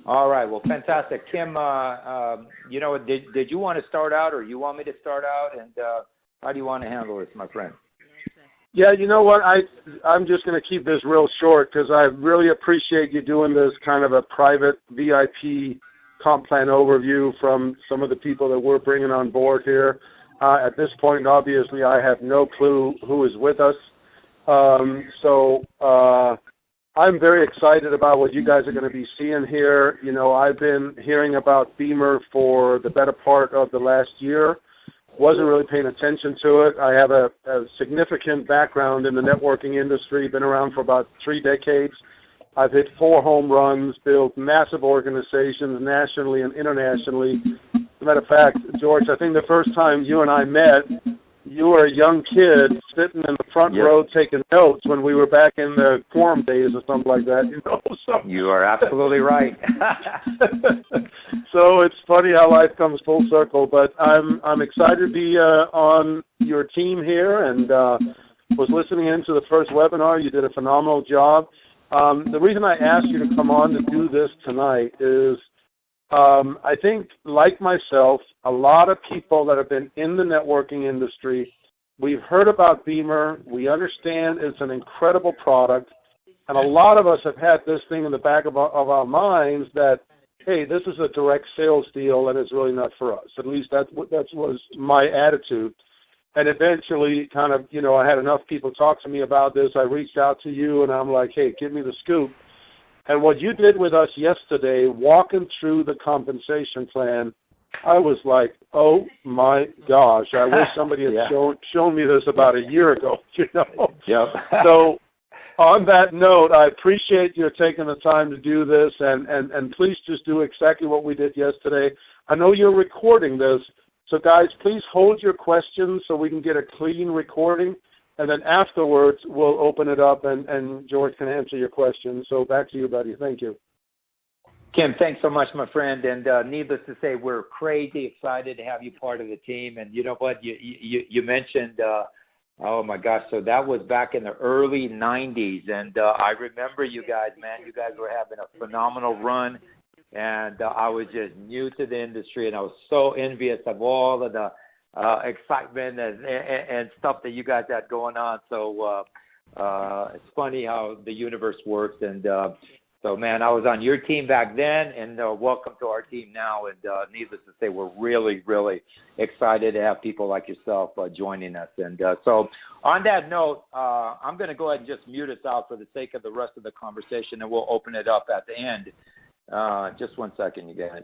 All right. Well, fantastic. Kim, did you want to start out or you want me to start out? And how do you want to handle this, my friend? Yeah, you know what? I'm just going to keep this real short because I really appreciate you doing this kind of a private VIP comp plan overview from some of the people that we're bringing on board here. At this point, obviously, I have no clue who is with us. I'm very excited about what you guys are going to be seeing here. You know, I've been hearing about Bemer for the better part of the last year. Wasn't really paying attention to it. I have a significant background in the networking industry, been around for about 3 decades. I've hit 4 home runs, built massive organizations nationally and internationally. As a matter of fact, George, I think the first time you and I met, you were a young kid sitting in the front row taking notes when we were back in the quorum days or something like that. You know, so you are absolutely right. So it's funny how life comes full circle. But I'm excited to be on your team here, and was listening into the first webinar. You did a phenomenal job. The reason I asked you to come on to do this tonight is I think, like myself, a lot of people that have been in the networking industry, we've heard about Bemer. We understand it's an incredible product. And a lot of us have had this thing in the back of our minds that, hey, this is a direct sales deal and it's really not for us. At least that was my attitude. And eventually kind of, you know, I had enough people talk to me about this. I reached out to you and I'm like, hey, give me the scoop. And what you did with us yesterday, walking through the compensation plan, I was like, oh, my gosh, I wish somebody had shown me this about a year ago, you know. Yep. So on that note, I appreciate you taking the time to do this, and please just do exactly what we did yesterday. I know you're recording this, so guys, please hold your questions so we can get a clean recording. And then afterwards, we'll open it up, and George can answer your questions. So back to you, buddy. Thank you. Kim, thanks so much, my friend. And needless to say, we're crazy excited to have you part of the team. And you know what? You mentioned, oh, my gosh, so that was back in the early 90s. And I remember you guys, man. You guys were having a phenomenal run. And I was just new to the industry, and I was so envious of all of the excitement and stuff that you guys had going on. So it's funny how the universe works. And so, man, I was on your team back then, and welcome to our team now. And needless to say, we're really, really excited to have people like yourself joining us. And so on that note, I'm going to go ahead and just mute us out for the sake of the rest of the conversation, and we'll open it up at the end. Just 1 second, you guys.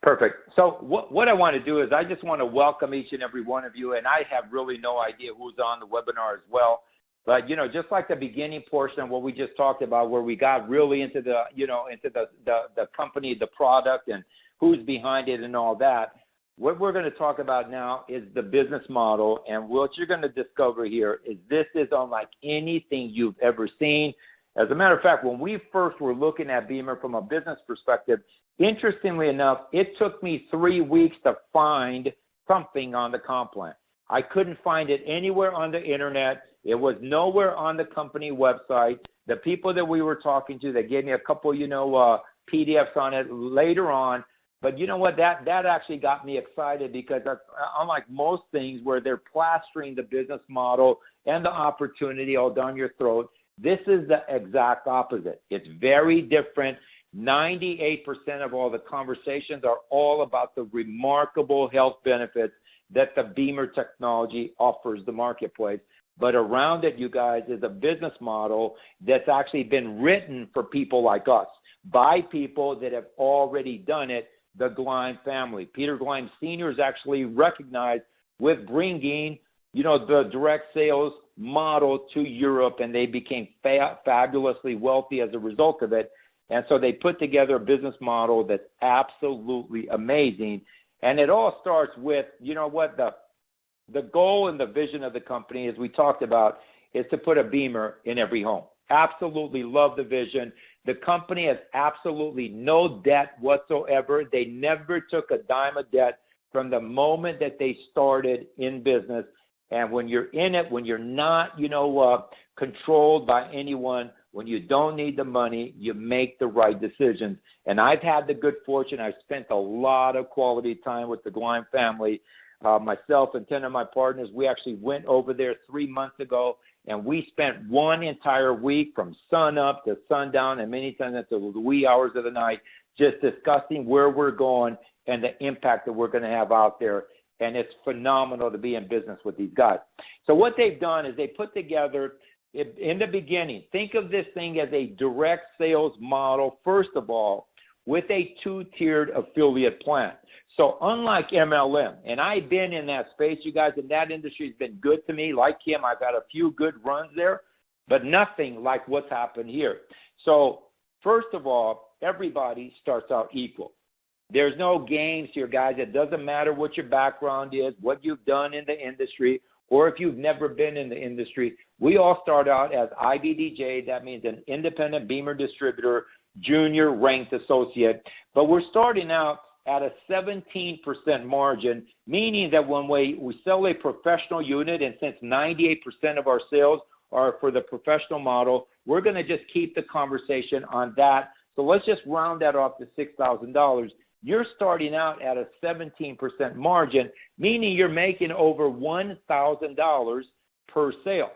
Perfect. So what I want to do is I just want to welcome each and every one of you, and I have really no idea who's on the webinar as well. But, you know, just like the beginning portion of what we just talked about, where we got really into the, you know, into the company, the product, and who's behind it and all that, what we're going to talk about now is the business model. And what you're going to discover here is this is unlike anything you've ever seen. As a matter of fact, when we first were looking at Bemer from a business perspective, interestingly enough, it took me 3 weeks to find something on the comp plan. I couldn't find it anywhere on the internet. It was nowhere on the company website. The people that we were talking to, they gave me a couple, you know, PDFs on it later on. But you know what? That actually got me excited because unlike most things where they're plastering the business model and the opportunity all down your throat, this is the exact opposite. It's very different. 98% of all the conversations are all about the remarkable health benefits that the Bemer technology offers the marketplace. But around it, you guys, is a business model that's actually been written for people like us, by people that have already done it, the Gleim family. Peter Gleim Sr. is actually recognized with bringing, you know, the direct sales model to Europe, and they became fabulously wealthy as a result of it. And so they put together a business model that's absolutely amazing. And it all starts with, you know what, the goal and the vision of the company, as we talked about, is to put a Bemer in every home. Absolutely love the vision. The company has absolutely no debt whatsoever. They never took a dime of debt from the moment that they started in business. And when you're in it, when you're not, controlled by anyone, when you don't need the money, you make the right decisions. And I've had the good fortune. I've spent a lot of quality time with the Gleim family. Myself and 10 of my partners, we actually went over there 3 months ago, and we spent one entire week from sun up to sundown, and many times into the wee hours of the night, just discussing where we're going and the impact that we're going to have out there. And it's phenomenal to be in business with these guys. So what they've done is they put together, in the beginning, think of this thing as a direct sales model, first of all, with a two-tiered affiliate plan. So unlike MLM, and I've been in that space, you guys, and that industry has been good to me. Like him, I've had a few good runs there, but nothing like what's happened here. So first of all, everybody starts out equal. There's no games here, guys. It doesn't matter what your background is, what you've done in the industry, or if you've never been in the industry. We all start out as IBDJ. That means an independent Bemer distributor, junior ranked associate. But we're starting out at a 17% margin, meaning that when we sell a professional unit, and since 98% of our sales are for the professional model, we're going to just keep the conversation on that. So let's just round that off to $6,000. You're starting out at a 17% margin, meaning you're making over $1,000 per sale.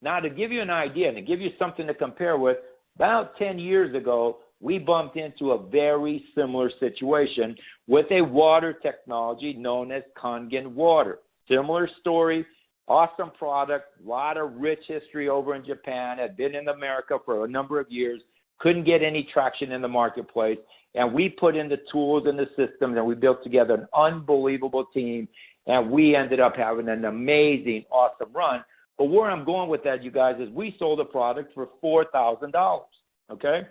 Now, to give you an idea and to give you something to compare with, about 10 years ago, we bumped into a very similar situation with a water technology known as Kangen water. Similar story, awesome product, a lot of rich history over in Japan, had been in America for a number of years, couldn't get any traction in the marketplace. And we put in the tools and the systems, and we built together an unbelievable team, and we ended up having an amazing, awesome run. But where I'm going with that, you guys, is we sold a product for $4,000, okay?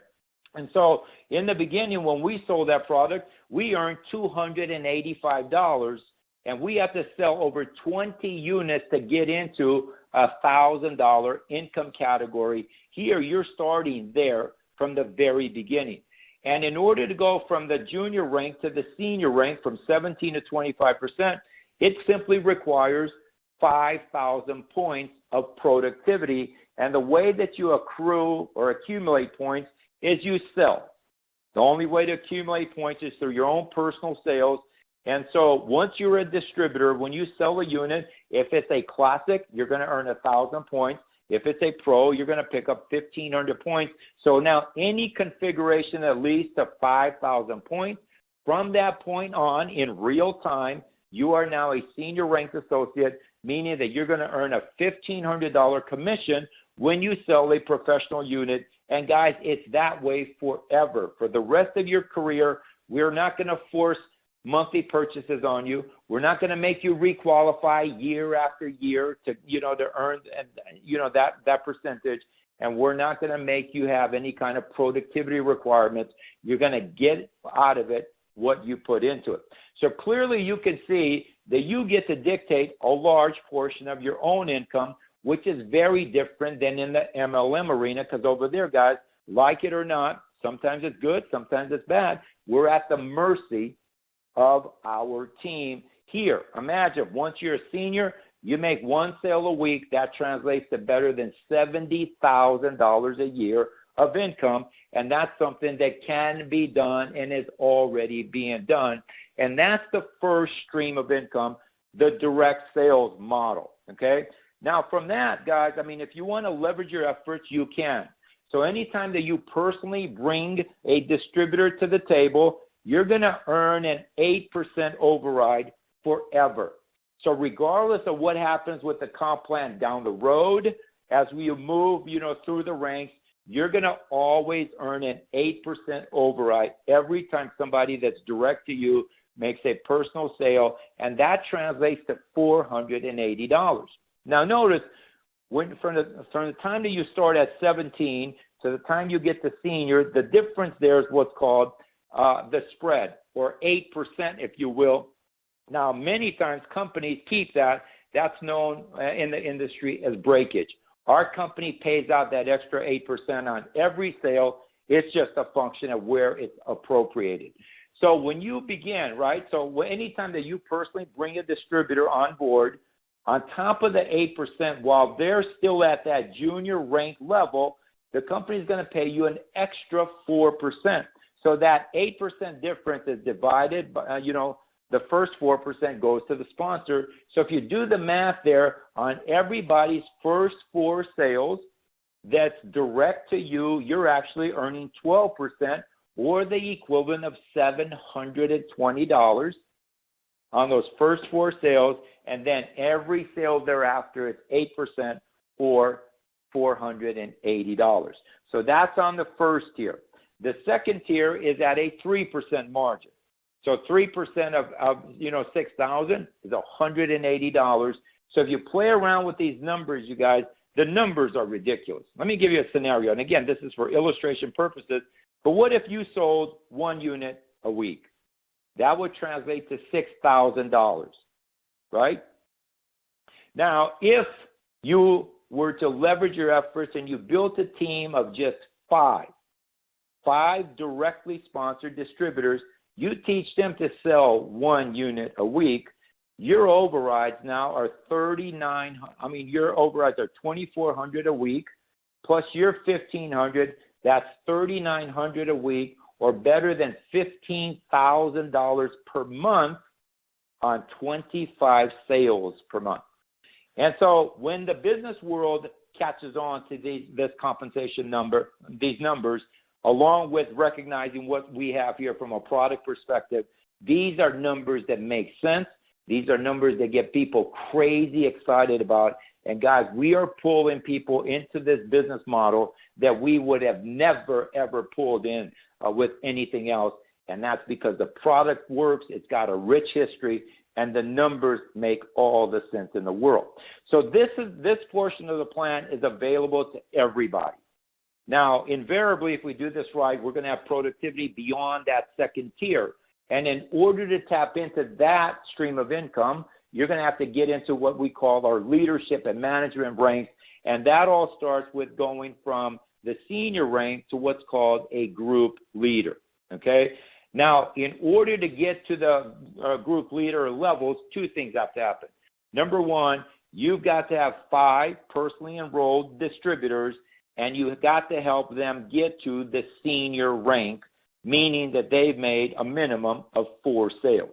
And so in the beginning, when we sold that product, we earned $285, and we have to sell over 20 units to get into a $1,000 income category. Here, you're starting there from the very beginning. And in order to go from the junior rank to the senior rank from 17 to 25%, it simply requires 5,000 points of productivity. And the way that you accrue or accumulate points is you sell. The only way to accumulate points is through your own personal sales. And so once you're a distributor, when you sell a unit, if it's a classic, you're going to earn 1,000 points. If it's a pro, you're going to pick up 1,500 points. So now any configuration that leads to 5,000 points, from that point on, in real time, you are now a senior ranked associate, meaning that you're going to earn a $1,500 commission when you sell a professional unit. And guys, it's that way forever. For the rest of your career, we're not going to force monthly purchases on you. We're not going to make you requalify year after year to earn, that percentage. And we're not going to make you have any kind of productivity requirements. You're going to get out of it what you put into it. So clearly you can see that you get to dictate a large portion of your own income, which is very different than in the MLM arena, because over there, guys, like it or not, sometimes it's good, sometimes it's bad. We're at the mercy of our team here. Imagine once you're a senior, you make one sale a week. That translates to better than $70,000 a year of income, and that's something that can be done and is already being done. And that's the first stream of income, the direct sales model, okay? Now, from that, guys, if you want to leverage your efforts, you can. So anytime that you personally bring a distributor to the table, you're going to earn an 8% override forever. So regardless of what happens with the comp plan down the road, as we move, through the ranks, you're going to always earn an 8% override every time somebody that's direct to you makes a personal sale, and that translates to $480. Now notice, from the time that you start at 17 to the time you get to senior, the difference there is what's called the spread, or 8%, if you will. Now, many times companies keep that. That's known in the industry as breakage. Our company pays out that extra 8% on every sale. It's just a function of where it's appropriated. So when you begin, right, so anytime that you personally bring a distributor on board, On top of the 8%, while they're still at that junior rank level, the company is going to pay you an extra 4%. So that 8% difference is divided by, the first 4% goes to the sponsor. So if you do the math there on everybody's first 4 sales, that's direct to you, you're actually earning 12% or the equivalent of $720 on those first 4 sales, and then every sale thereafter is 8% or $480. So that's on the first tier. The second tier is at a 3% margin. So 3% of 6,000 is $180. So if you play around with these numbers, you guys, the numbers are ridiculous. Let me give you a scenario. And again, this is for illustration purposes. But what if you sold 1 unit a week? That would translate to $6,000, right? Now, if you were to leverage your efforts and you built a team of just 5 directly sponsored distributors, you teach them to sell 1 unit a week, your overrides now are your overrides are $2,400 a week, plus your $1,500, that's $3,900 a week, or better than $15,000 per month on 25 sales per month. And so when the business world catches on to this compensation number, these numbers, along with recognizing what we have here from a product perspective, these are numbers that make sense. These are numbers that get people crazy excited about. And guys, we are pulling people into this business model that we would have never, ever pulled in with anything else. And that's because the product works, it's got a rich history, and the numbers make all the sense in the world. So this portion of the plan is available to everybody. Now, invariably, if we do this right, we're going to have productivity beyond that second tier. And in order to tap into that stream of income, you're going to have to get into what we call our leadership and management ranks. And that all starts with going from the senior rank to what's called a group leader. Okay? Now, in order to get to the group leader levels, 2 things have to happen. Number 1, you've got to have 5 personally enrolled distributors, and you've got to help them get to the senior rank, meaning that they've made a minimum of 4 sales.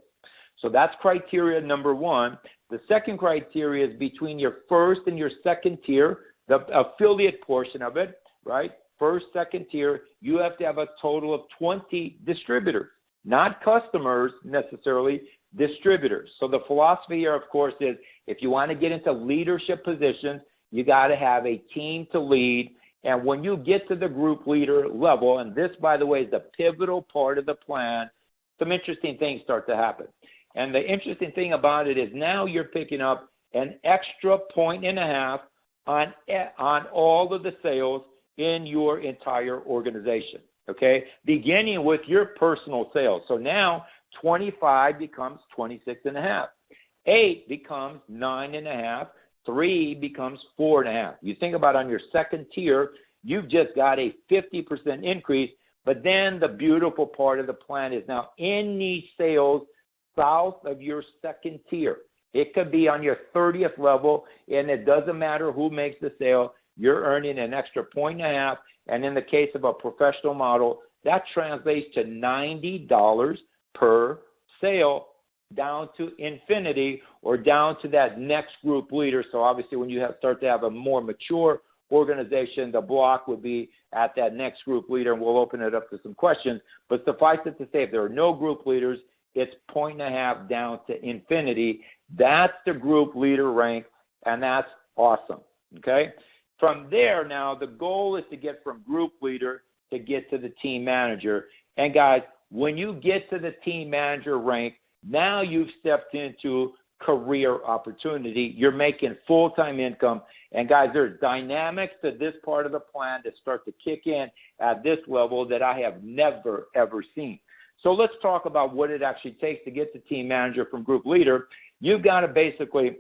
So that's criteria number 1. The second criteria is between your first and your second tier, the affiliate portion of it, right? First, second tier, you have to have a total of 20 distributors, not customers necessarily, distributors. So the philosophy here, of course, is if you want to get into leadership positions, you got to have a team to lead. And when you get to the group leader level, and this, by the way, is the pivotal part of the plan, some interesting things start to happen. And the interesting thing about it is now you're picking up an extra 1.5 on all of the sales in your entire organization, okay? Beginning with your personal sales. So now 25 becomes 26.5. 8 becomes 9.5. 3 becomes 4.5. You think about on your second tier, you've just got a 50% increase, but then the beautiful part of the plan is now any sales south of your second tier. It could be on your 30th level, and it doesn't matter who makes the sale, you're earning an extra 1.5, and in the case of a professional model, that translates to $90 per sale down to infinity or down to that next group leader. So obviously when you start to have a more mature organization, the block would be at that next group leader, and we'll open it up to some questions. But suffice it to say, if there are no group leaders, it's 1.5 down to infinity. That's the group leader rank, and that's awesome, okay? From there now, the goal is to get from group leader to get to the team manager. And guys, when you get to the team manager rank, now you've stepped into career opportunity. You're making full-time income. And guys, there's dynamics to this part of the plan that start to kick in at this level that I have never, ever seen. So let's talk about what it actually takes to get to team manager from group leader. You've got to basically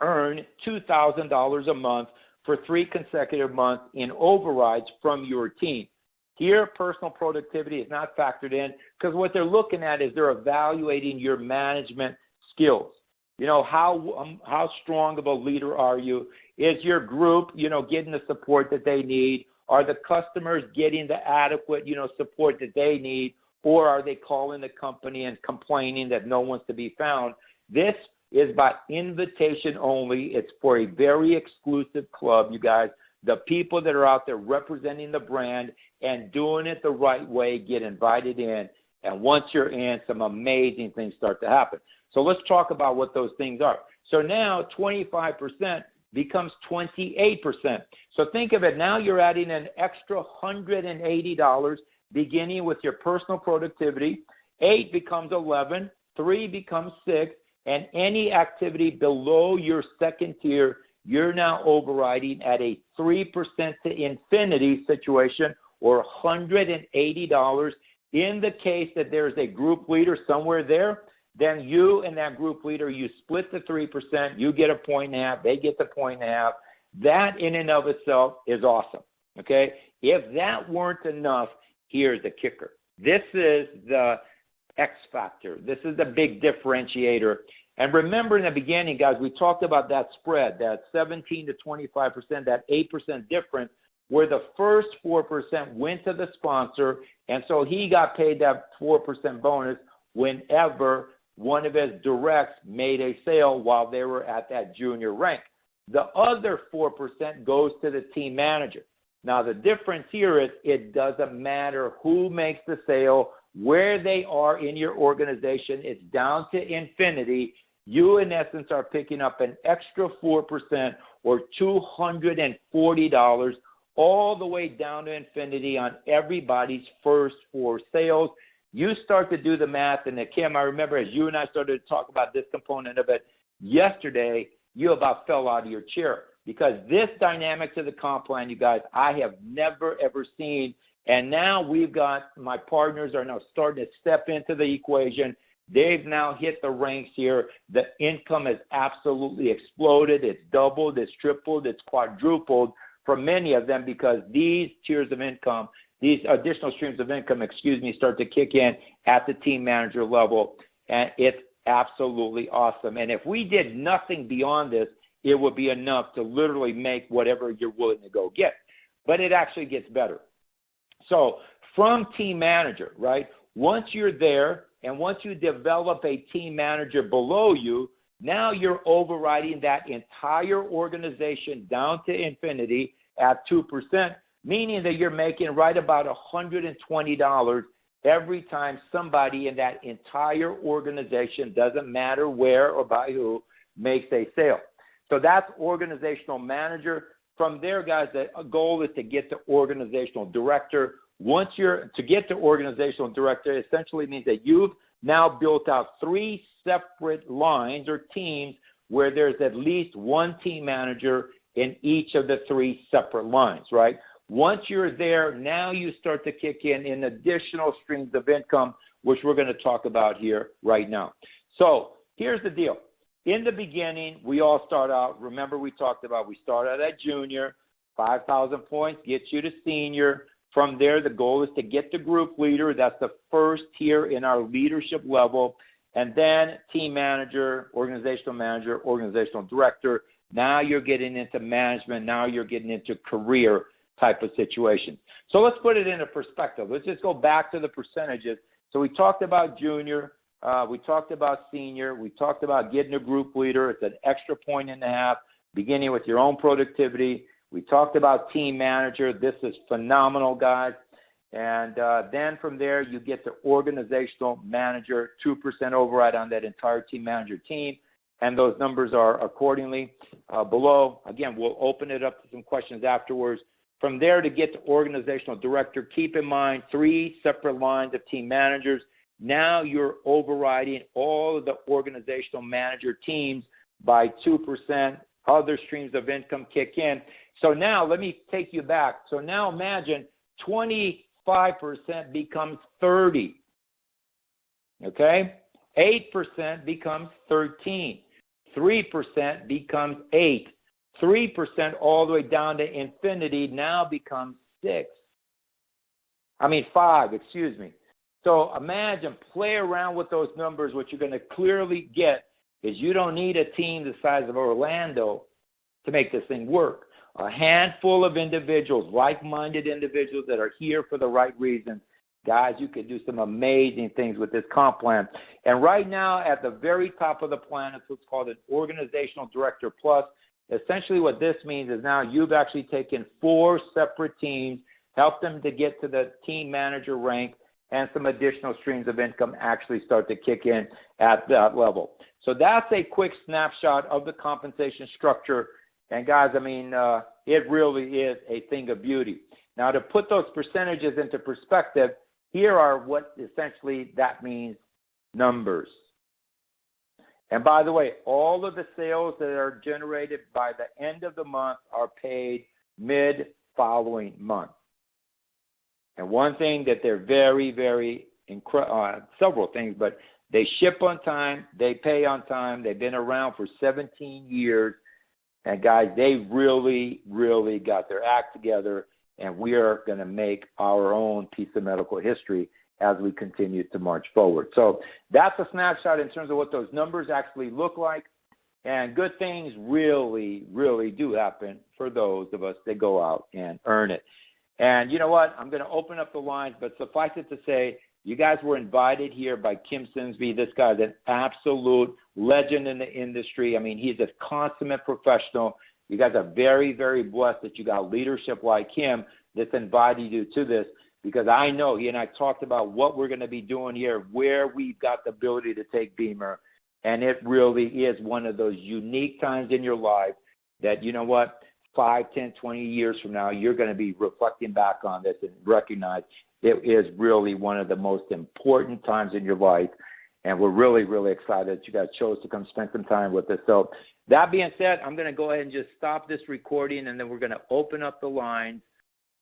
earn $2,000 a month for 3 consecutive months in overrides from your team. Here, personal productivity is not factored in because what they're looking at is they're evaluating your management skills. how strong of a leader are you? Is your group, getting the support that they need? Are the customers getting the adequate, support that they need? Or are they calling the company and complaining that no one's to be found? This is by invitation only. It's for a very exclusive club, you guys. The people that are out there representing the brand and doing it the right way get invited in. And once you're in, some amazing things start to happen. So let's talk about what those things are. So now 25% becomes 28%. So think of it. Now you're adding an extra $180 beginning with your personal productivity. 8 becomes 11. 3 becomes 6. And any activity below your second tier, you're now overriding at a 3% to infinity situation, or $180. In the case that there's a group leader somewhere there, then you and that group leader, you split the 3%, you get a point and a half, they get the point and a half. That in and of itself is awesome, okay? If that weren't enough, here's the kicker. This is the X factor. This is the big differentiator. And remember in the beginning, guys, we talked about that spread, that 17 to 25%, that 8% difference, where the first 4% went to the sponsor, and so he got paid that 4% bonus whenever one of his directs made a sale while they were at that junior rank. The other 4% goes to the team manager. Now, the difference here is it doesn't matter who makes the sale, where they are in your organization. It's down to infinity. You, in essence, are picking up an extra 4% or $240 all the way down to infinity on everybody's first 4 sales. You start to do the math, and Kim, I remember as you and I started to talk about this component of it yesterday, you about fell out of your chair, because this dynamic to the comp plan, you guys, I have never, ever seen. And now we've got, my partners are now starting to step into the equation. They've now hit the ranks here. The income has absolutely exploded. It's doubled, it's tripled, it's quadrupled for many of them, because these tiers of income, these additional streams of income, start to kick in at the team manager level. And it's absolutely awesome. And if we did nothing beyond this, it would be enough to literally make whatever you're willing to go get. But it actually gets better. So from team manager, right, once you're there and once you develop a team manager below you, now you're overriding that entire organization down to infinity at 2%, meaning that you're making right about $120 every time somebody in that entire organization, doesn't matter where or by who, makes a sale. So that's organizational manager. From there, guys, the goal is to get to organizational director. Once to get to organizational director, essentially means that you've now built out 3 separate lines or teams where there's at least one team manager in each of the 3 separate lines, right? Once you're there, now you start to kick in additional streams of income, which we're going to talk about here right now. So here's the deal. In the beginning, we all start out, remember we talked about, we start out at junior, 5,000 points gets you to senior. From there, the goal is to get to group leader. That's the first tier in our leadership level. And then team manager, organizational director. Now you're getting into management. Now you're getting into career type of situation. So let's put it into perspective. Let's just go back to the percentages. So we talked about junior. We talked about senior. We talked about getting a group leader. It's an extra 1.5 points, beginning with your own productivity. We talked about team manager. This is phenomenal, guys. And then from there, you get to organizational manager, 2% override on that entire team manager team. And those numbers are accordingly below. Again, we'll open it up to some questions afterwards. From there, to get to organizational director, keep in mind 3 separate lines of team managers. Now you're overriding all of the organizational manager teams by 2%. Other streams of income kick in. So now let me take you back. So now imagine 25% becomes 30. Okay? 8% becomes 13. 3% becomes 8. 3% all the way down to infinity now becomes 5, excuse me. So imagine, play around with those numbers. What you're going to clearly get is you don't need a team the size of Orlando to make this thing work. A handful of individuals, like-minded individuals that are here for the right reasons. Guys, you could do some amazing things with this comp plan. And right now, at the very top of the plan is what's called an Organizational Director Plus. Essentially what this means is now you've actually taken 4 separate teams, helped them to get to the team manager rank, and some additional streams of income actually start to kick in at that level. So that's a quick snapshot of the compensation structure. And guys, I mean, it really is a thing of beauty. Now, to put those percentages into perspective, here are what essentially that means numbers. And by the way, all of the sales that are generated by the end of the month are paid mid-following month. And one thing that they're very, very several things, but they ship on time, they pay on time, they've been around for 17 years. And guys, they really, really got their act together, and we are going to make our own piece of medical history as we continue to march forward. So that's a snapshot in terms of what those numbers actually look like. And good things really, really do happen for those of us that go out and earn it. And you know what? I'm going to open up the lines, but suffice it to say, you guys were invited here by Kim Simsby. This guy's an absolute legend in the industry. I mean, he's a consummate professional. You guys are very, very blessed that you got leadership like him that's invited you to this, because I know he and I talked about what we're going to be doing here, where we've got the ability to take Bemer. And it really is one of those unique times in your life that, you know what, 5, 10, 20 years from now, you're going to be reflecting back on this and recognize it is really one of the most important times in your life. And we're really, really excited that you guys chose to come spend some time with us. So that being said, I'm going to go ahead and just stop this recording, and then we're going to open up the lines